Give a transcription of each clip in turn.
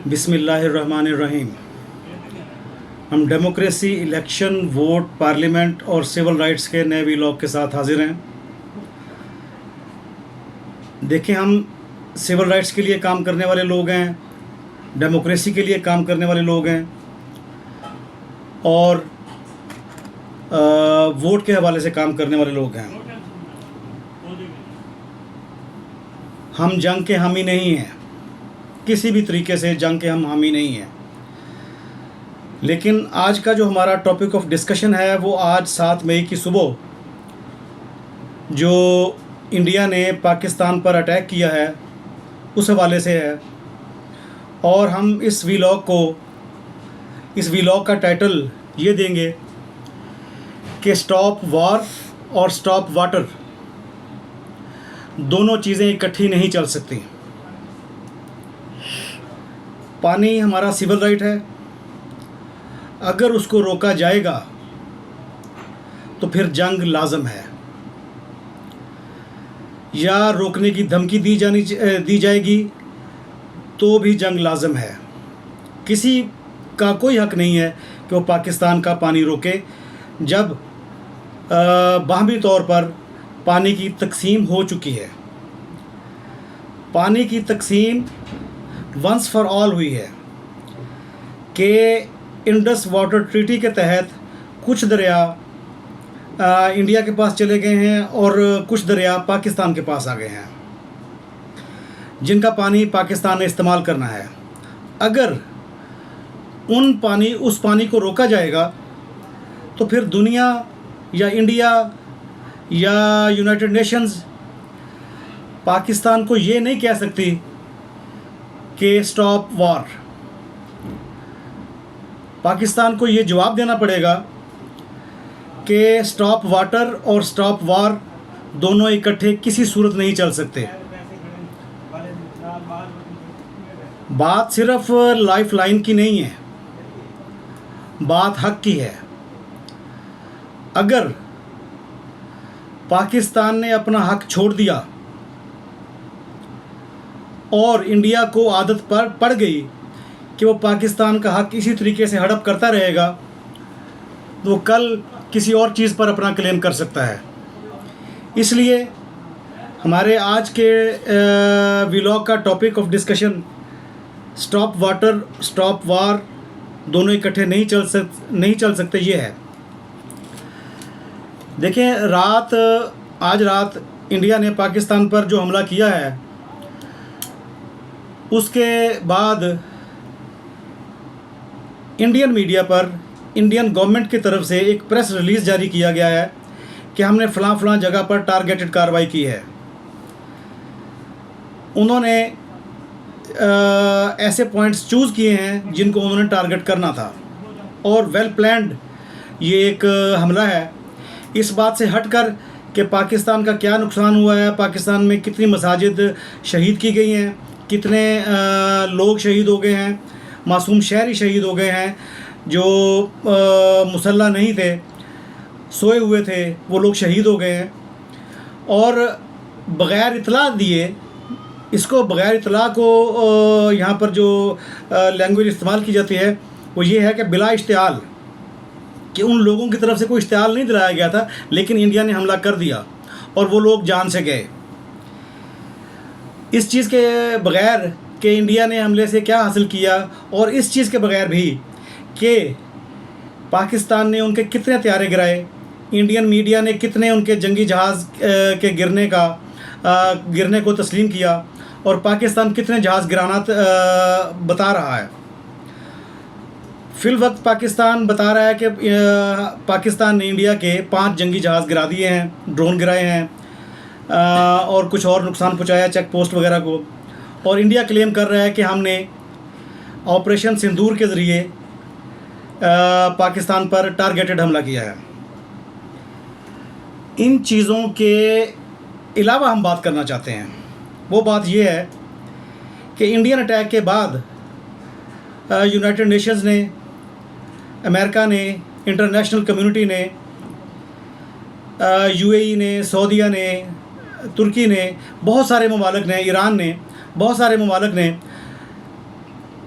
बिस्मिल्लाहिर्रहमानिर्रहीम। हम democracy, election, vote, parliament और सिविल राइट्स के नए वीलॉग के साथ हाजिर हैं। देखें, हम सिविल राइट्स के लिए काम करने वाले लोग हैं, डेमोक्रेसी के लिए काम करने वाले लोग हैं और वोट के हवाले से काम करने वाले लोग हैं। हम जंग के हामी नहीं हैं, किसी भी तरीके से जंग के हम हामी नहीं हैं। लेकिन आज का जो हमारा टॉपिक ऑफ डिस्कशन है वो आज 7 मई की सुबह जो इंडिया ने पाकिस्तान पर अटैक किया है उस हवाले से है। और हम इस वीलॉग का टाइटल ये देंगे कि स्टॉप वॉर और स्टॉप वाटर, दोनों चीज़ें इकट्ठी नहीं चल सकती। पानी हमारा सिविल राइट है, अगर उसको रोका जाएगा तो फिर जंग लाजम है, या रोकने की धमकी दी जाएगी तो भी जंग लाजम है। किसी का कोई हक नहीं है कि वो पाकिस्तान का पानी रोके जब बाहमी तौर पर पानी की तकसीम हो चुकी है। पानी की तकसीम वंस फॉर ऑल हुई है कि इंडस वाटर ट्रीटी के तहत कुछ दरिया इंडिया के पास चले गए हैं और कुछ दरिया पाकिस्तान के पास आ गए हैं, जिनका पानी पाकिस्तान ने इस्तेमाल करना है। अगर उस पानी को रोका जाएगा तो फिर दुनिया या इंडिया या यूनाइटेड नेशंस पाकिस्तान को ये नहीं कह सकती कि स्टॉप वॉर। पाकिस्तान को ये जवाब देना पड़ेगा कि स्टॉप वाटर और स्टॉप वॉर दोनों इकट्ठे किसी सूरत नहीं चल सकते। बात सिर्फ लाइफ लाइन की नहीं है, बात हक की है। अगर पाकिस्तान ने अपना हक छोड़ दिया और इंडिया को आदत पड़ गई कि वो पाकिस्तान का हक इसी तरीके से हड़प करता रहेगा, तो वो कल किसी और चीज़ पर अपना क्लेम कर सकता है। इसलिए हमारे आज के व्लॉग का topic of discussion stop water stop war दोनों इकट्ठे नहीं चल सकते ये है। देखें, आज रात इंडिया ने पाकिस्तान पर जो हमला किया है उसके बाद इंडियन मीडिया पर इंडियन गवर्नमेंट की तरफ से एक प्रेस रिलीज़ जारी किया गया है कि हमने फ़लाँ जगह पर टारगेटेड कार्रवाई की है। उन्होंने ऐसे पॉइंट्स चूज़ किए हैं जिनको उन्होंने टारगेट करना था और वेल प्लान्ड ये एक हमला है। इस बात से हटकर कि पाकिस्तान का क्या नुकसान हुआ है, पाकिस्तान में कितनी मसाजिद शहीद की गई हैं, कितने लोग शहीद हो गए हैं, मासूम शहरी शहीद हो गए हैं, जो मुसल्ला नहीं थे, सोए हुए थे, वो लोग शहीद हो गए हैं। और बग़ैर इतला दिए, इसको बग़ैर इतला को यहाँ पर जो लैंग्वेज इस्तेमाल की जाती है वो ये है कि बिला इश्तियाल, कि उन लोगों की तरफ से कोई इश्तियाल नहीं दिलाया गया था, लेकिन इंडिया ने हमला कर दिया और वो लोग जान से गए। इस चीज़ के बग़ैर कि इंडिया ने हमले से क्या हासिल किया, और इस चीज़ के बग़ैर भी कि पाकिस्तान ने उनके कितने त्यारे गिराए, इंडियन मीडिया ने कितने उनके जंगी जहाज़ के गिरने को तस्लीम किया, और पाकिस्तान कितने जहाज़ गिराना बता रहा है। फिल वक्त पाकिस्तान बता रहा है कि पाकिस्तान ने इंडिया के 5 जंगी जहाज़ गिरा दिए हैं, ड्रोन गिराए हैं और कुछ और नुकसान पहुंचाया चेक पोस्ट वगैरह को। और इंडिया क्लेम कर रहा है कि हमने ऑपरेशन सिंदूर के ज़रिए पाकिस्तान पर टारगेटेड हमला किया है। इन चीज़ों के अलावा हम बात करना चाहते हैं, वो बात ये है कि इंडियन अटैक के बाद यूनाइटेड नेशंस ने, अमेरिका ने, इंटरनेशनल कम्युनिटी ने, यूएई ने, सऊदीया ने, तुर्की ने, बहुत सारे ममालिक ने, ईरान ने, बहुत सारे ममालिक ने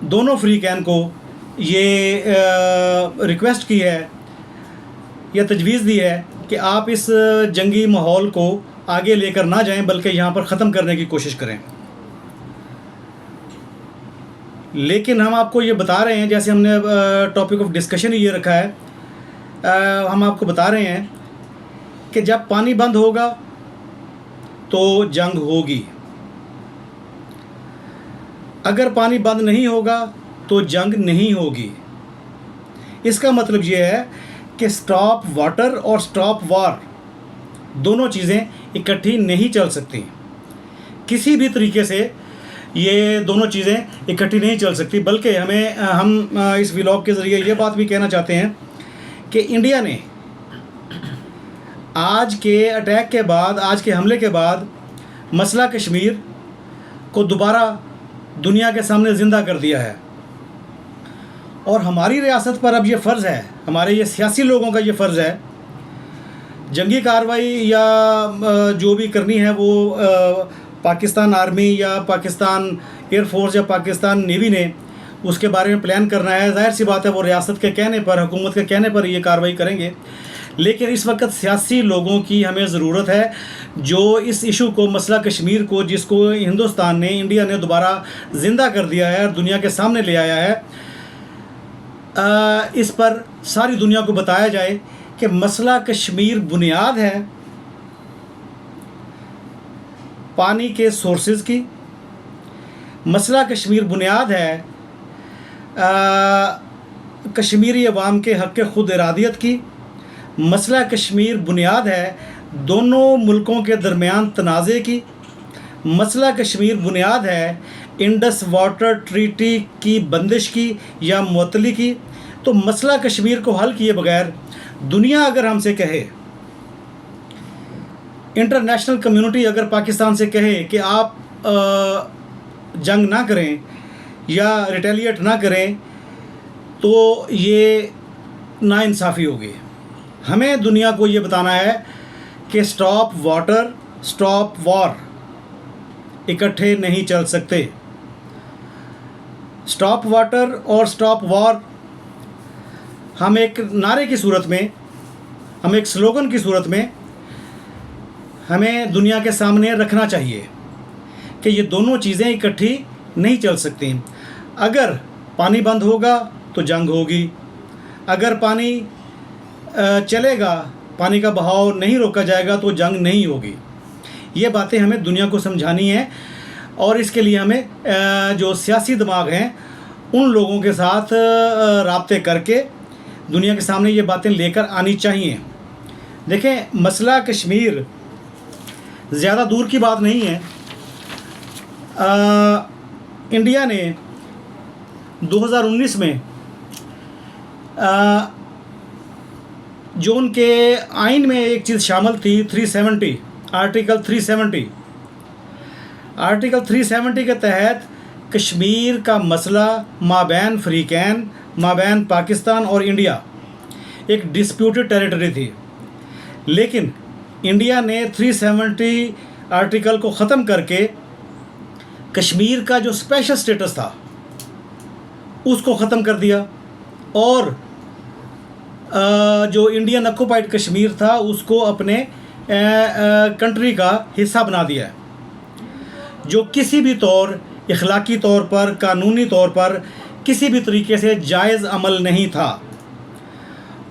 दोनों फ्री कैन को ये रिक्वेस्ट की है या तजवीज़ दी है कि आप इस जंगी माहौल को आगे लेकर ना जाएं, बल्कि यहाँ पर ख़त्म करने की कोशिश करें। लेकिन हम आपको ये बता रहे हैं, जैसे हमने टॉपिक ऑफ डिस्कशन ये रखा है, हम आपको बता रहे हैं कि जब पानी बंद होगा तो जंग होगी, अगर पानी बंद नहीं होगा तो जंग नहीं होगी। इसका मतलब ये है कि स्टॉप वाटर और स्टॉप वार दोनों चीज़ें इकट्ठी नहीं चल सकती। किसी भी तरीके से ये दोनों चीज़ें इकट्ठी नहीं चल सकती। बल्कि हम इस व्लॉग के ज़रिए ये बात भी कहना चाहते हैं कि इंडिया ने आज के अटैक के बाद, आज के हमले के बाद मसला कश्मीर को दोबारा दुनिया के सामने ज़िंदा कर दिया है। और हमारी रियासत पर अब ये फ़र्ज़ है, हमारे ये सियासी लोगों का ये फ़र्ज़ है, जंगी कार्रवाई या जो भी करनी है वो पाकिस्तान आर्मी या पाकिस्तान एयरफोर्स या पाकिस्तान नेवी ने उसके बारे में प्लान करना है। ज़ाहिर सी बात है वो रियासत के कहने पर, हुकूमत के कहने पर ये कार्रवाई करेंगे। लेकिन इस वक्त सियासी लोगों की हमें ज़रूरत है जो इस इशू को, मसला कश्मीर को, जिसको हिंदुस्तान ने, इंडिया ने दोबारा ज़िंदा कर दिया है और दुनिया के सामने ले आया है, इस पर सारी दुनिया को बताया जाए कि मसला कश्मीर बुनियाद है पानी के सोर्सेज की। मसला कश्मीर बुनियाद है कश्मीरी अवाम के हक़ ख़ुद इरादियत की। मसला कश्मीर बुनियाद है दोनों मुल्कों के दरमियान तनाज़े की। मसला कश्मीर बुनियाद है इंडस वाटर ट्रीटी की बंदिश की या मुअत्तली की। तो मसला कश्मीर को हल किए बगैर दुनिया अगर हमसे कहे, इंटरनेशनल कम्युनिटी अगर पाकिस्तान से कहे कि आप जंग ना करें या रिटेलिएट ना करें, तो ये नाइंसाफ़ी होगी। हमें दुनिया को ये बताना है कि स्टॉप वाटर, स्टॉप वॉर इकट्ठे नहीं चल सकते। स्टॉप वाटर और स्टॉप वॉर हम एक नारे की सूरत में, हम एक स्लोगन की सूरत में हमें दुनिया के सामने रखना चाहिए कि ये दोनों चीज़ें इकट्ठी नहीं चल सकती। अगर पानी बंद होगा तो जंग होगी, अगर पानी चलेगा, पानी का बहाव नहीं रोका जाएगा तो जंग नहीं होगी। ये बातें हमें दुनिया को समझानी है और इसके लिए हमें जो सियासी दिमाग हैं उन लोगों के साथ राब्ते करके दुनिया के सामने ये बातें लेकर आनी चाहिए। देखें, मसला कश्मीर ज़्यादा दूर की बात नहीं है। इंडिया ने 2019 में जो उनके आइन में एक चीज़ शामिल थी, 370, आर्टिकल 370 के तहत कश्मीर का मसला माबैन फ्रीकैन, माबैन पाकिस्तान और इंडिया एक डिस्प्यूटेड टेरिटरी थी। लेकिन इंडिया ने 370 आर्टिकल को ख़त्म करके कश्मीर का जो स्पेशल स्टेटस था उसको ख़त्म कर दिया और जो इंडियन ऑक्युपाइड कश्मीर था उसको अपने कंट्री का हिस्सा बना दिया है, जो किसी भी तौर, इखलाकी तौर पर, कानूनी तौर पर किसी भी तरीके से जायज़ अमल नहीं था।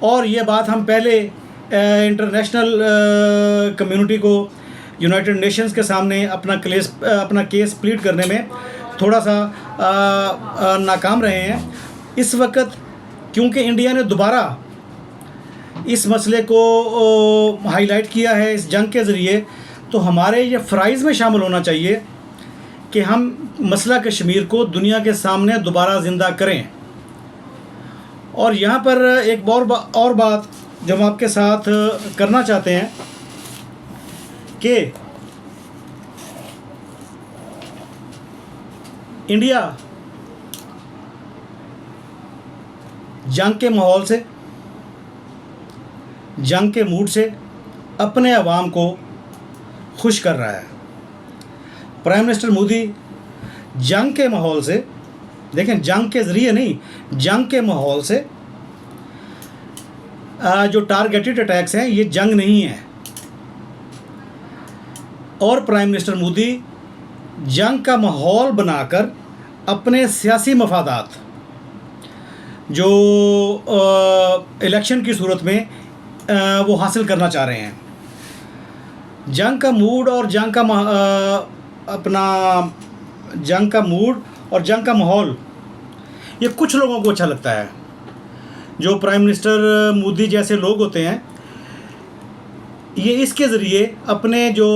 और ये बात हम पहले इंटरनेशनल कम्युनिटी को, यूनाइटेड नेशंस के सामने अपना केस प्लीड करने में थोड़ा सा नाकाम रहे हैं। इस वक्त क्योंकि इंडिया ने दोबारा इस मसले को हाईलाइट किया है इस जंग के ज़रिए, तो हमारे ये फ़राइज़ में शामिल होना चाहिए कि हम मसला कश्मीर को दुनिया के सामने दोबारा ज़िंदा करें। और यहाँ पर एक और बात जो हम आपके साथ करना चाहते हैं कि इंडिया जंग के माहौल से, जंग के मूड से अपने अवाम को खुश कर रहा है। प्राइम मिनिस्टर मोदी जंग के माहौल से देखें, जंग के ज़रिए नहीं, जंग के माहौल से जो टारगेटेड अटैक्स हैं ये जंग नहीं है। और प्राइम मिनिस्टर मोदी जंग का माहौल बनाकर अपने सियासी मफादात जो इलेक्शन की सूरत में वो हासिल करना चाह रहे हैं। जंग का मूड और जंग का जंग का मूड और जंग का माहौल ये कुछ लोगों को अच्छा लगता है। जो प्राइम मिनिस्टर मोदी जैसे लोग होते हैं ये इसके ज़रिए अपने जो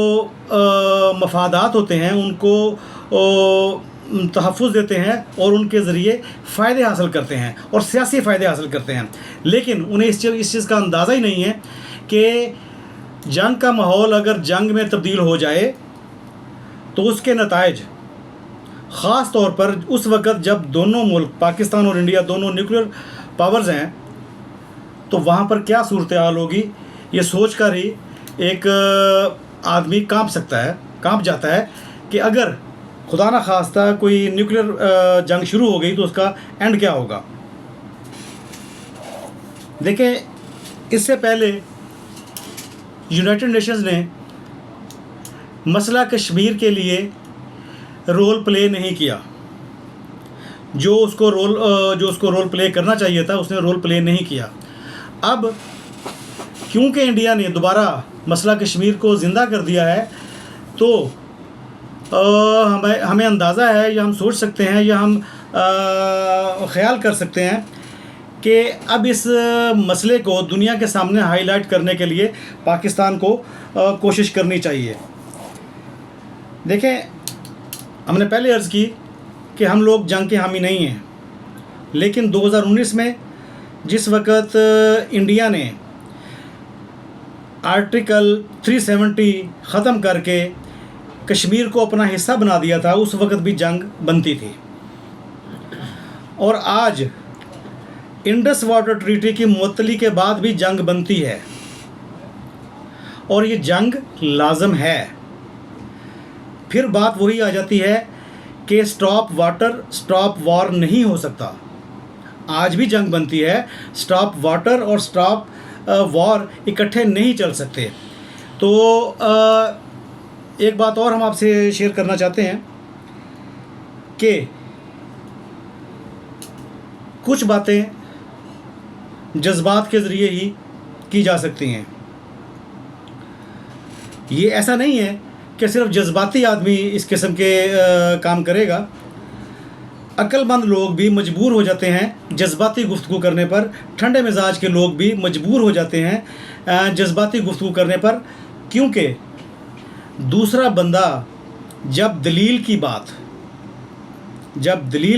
मफादात होते हैं उनको तहफ़्फ़ुज़ देते हैं और उनके ज़रिए फ़ायदे हासिल करते हैं और सियासी फ़ायदे हासिल करते हैं। लेकिन उन्हें इस चीज़ का अंदाज़ा ही नहीं है कि जंग का माहौल अगर जंग में तब्दील हो जाए तो उसके नताइज ख़ास तौर पर उस वक़्त जब दोनों मुल्क पाकिस्तान और इंडिया दोनों न्यूक्लियर पावर्स हैं तो वहाँ पर क्या सूरत हाल होगी, ये सोच कर ही एक आदमी कांप जाता है कि अगर खुदा न खास्ता कोई न्यूक्लियर जंग शुरू हो गई तो उसका एंड क्या होगा। देखें, इससे पहले यूनाइटेड नेशंस ने मसला कश्मीर के लिए रोल प्ले नहीं किया। जो उसको रोल प्ले करना चाहिए था उसने रोल प्ले नहीं किया। अब क्योंकि इंडिया ने दोबारा मसला कश्मीर को ज़िंदा कर दिया है तो हमें अंदाज़ा है या हम सोच सकते हैं या हम ख़्याल कर सकते हैं कि अब इस मसले को दुनिया के सामने हाईलाइट करने के लिए पाकिस्तान को कोशिश करनी चाहिए। देखें, हमने पहले अर्ज़ की कि हम लोग जंग के हामी नहीं हैं, लेकिन 2019 में जिस वक़्त इंडिया ने आर्टिकल 370 ख़त्म करके कश्मीर को अपना हिस्सा बना दिया था उस वक़्त भी जंग बनती थी। और आज इंडस वाटर ट्रीटी की मुअत्तली के बाद भी जंग बनती है और ये जंग लाज़म है। फिर बात वही आ जाती है कि स्टॉप वाटर स्टॉप वॉर नहीं हो सकता। आज भी जंग बनती है, स्टॉप वाटर और स्टॉप वॉर इकट्ठे नहीं चल सकते। तो एक बात और हम आपसे शेयर करना चाहते हैं कि कुछ बातें जज्बात के ज़रिए ही की जा सकती हैं। ये ऐसा नहीं है कि सिर्फ जज्बाती आदमी इस किस्म के काम करेगा। अक्लमंद लोग भी मजबूर हो जाते हैं जज्बाती गुफ्तगू करने पर, ठंडे मिजाज के लोग भी मजबूर हो जाते हैं जज्बाती गुफ्तगू करने पर, क्योंकि दूसरा बंदा जब दलील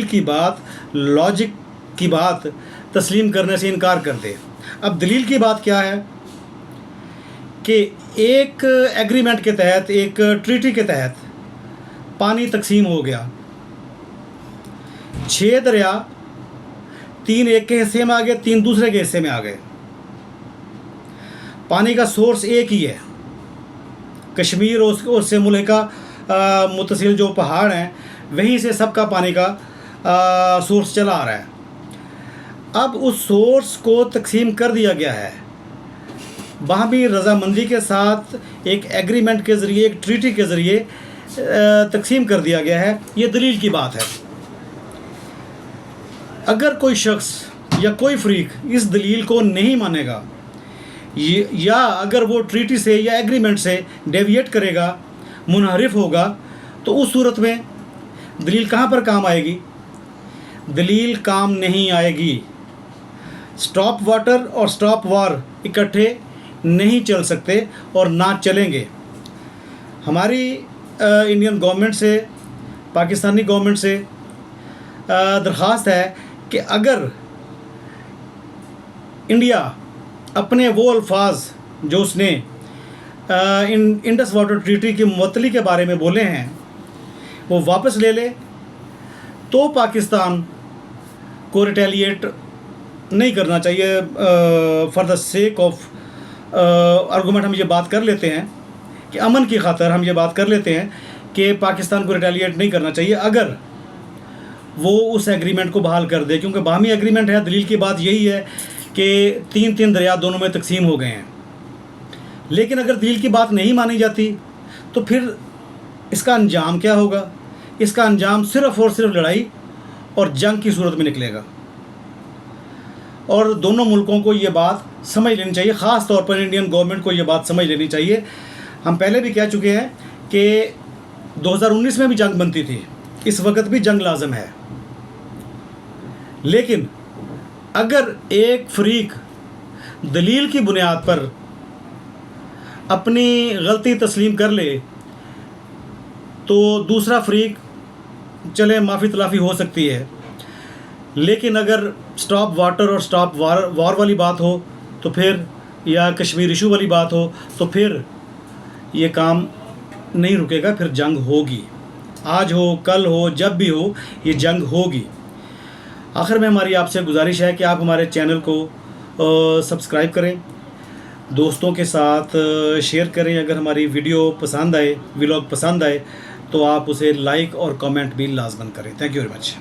की बात लॉजिक की बात तस्लीम करने से इनकार कर दे। अब दलील की बात क्या है कि एक एग्रीमेंट के तहत, एक ट्रीटी के तहत पानी तकसीम हो गया, 6 दरिया 3 एक के हिस्से में आ गए, 3 दूसरे के हिस्से में आ गए। पानी का सोर्स एक ही है, कश्मीर और उससे मुल्का मुतसिल जो पहाड़ हैं वहीं से सबका पानी का सोर्स चला आ रहा है। अब उस सोर्स को तकसीम कर दिया गया है, वहाँ भी रज़ामंदी के साथ एक एग्रीमेंट के ज़रिए, एक ट्रीटी के ज़रिए तकसीम कर दिया गया है। ये दलील की बात है। अगर कोई शख्स या कोई फरीक इस दलील को नहीं मानेगा या अगर वो ट्रीटी से या एग्रीमेंट से डेविएट करेगा, मुनहरिफ होगा, तो उस सूरत में दलील कहाँ पर काम आएगी? दलील काम नहीं आएगी। स्टॉप वाटर और स्टॉप वॉर इकट्ठे नहीं चल सकते और ना चलेंगे। हमारी इंडियन गवर्नमेंट से, पाकिस्तानी गवर्नमेंट से दरख्वास्त है कि अगर इंडिया अपने वो अल्फाज जो उसने इंडस वाटर ट्रीटी की मुअत्तली के बारे में बोले हैं वो वापस ले ले, तो पाकिस्तान को रिटेलिएट नहीं करना चाहिए। For the sake of argument हम ये बात कर लेते हैं कि अमन की खातर हम ये बात कर लेते हैं कि पाकिस्तान को रिटेलिएट नहीं करना चाहिए। अगर वो उस एग्रीमेंट को बहाल कर दे, क्योंकि बाहमी एग्रीमेंट है। दलील की बात यही है कि 3-3 दरिया दोनों में तकसीम हो गए हैं। लेकिन अगर दलील की बात नहीं मानी जाती तो फिर इसका अंजाम क्या होगा? इसका अंजाम सिर्फ़ और सिर्फ लड़ाई और जंग की सूरत में निकलेगा। और दोनों मुल्कों को ये बात समझ लेनी चाहिए, ख़ास तौर पर इंडियन गवर्नमेंट को ये बात समझ लेनी चाहिए। हम पहले भी कह चुके हैं कि 2019 में भी जंग बनती थी, इस वक्त भी जंग लाजम है। लेकिन अगर एक फरीक दलील की बुनियाद पर अपनी गलती तस्लीम कर ले तो दूसरा फरीक चले माफ़ी तलाफ़ी हो सकती है। लेकिन अगर स्टॉप वाटर और स्टॉप वॉर वाली बात हो तो फिर, या कश्मीर इशू वाली बात हो तो फिर ये काम नहीं रुकेगा, फिर जंग होगी। आज हो, कल हो, जब भी हो, ये जंग होगी। आखिर में हमारी आपसे गुजारिश है कि आप हमारे चैनल को सब्सक्राइब करें, दोस्तों के साथ शेयर करें। अगर हमारी वीडियो पसंद आए, व्लॉग पसंद आए तो आप उसे लाइक और कमेंट भी लाजमन करें। Thank you very much.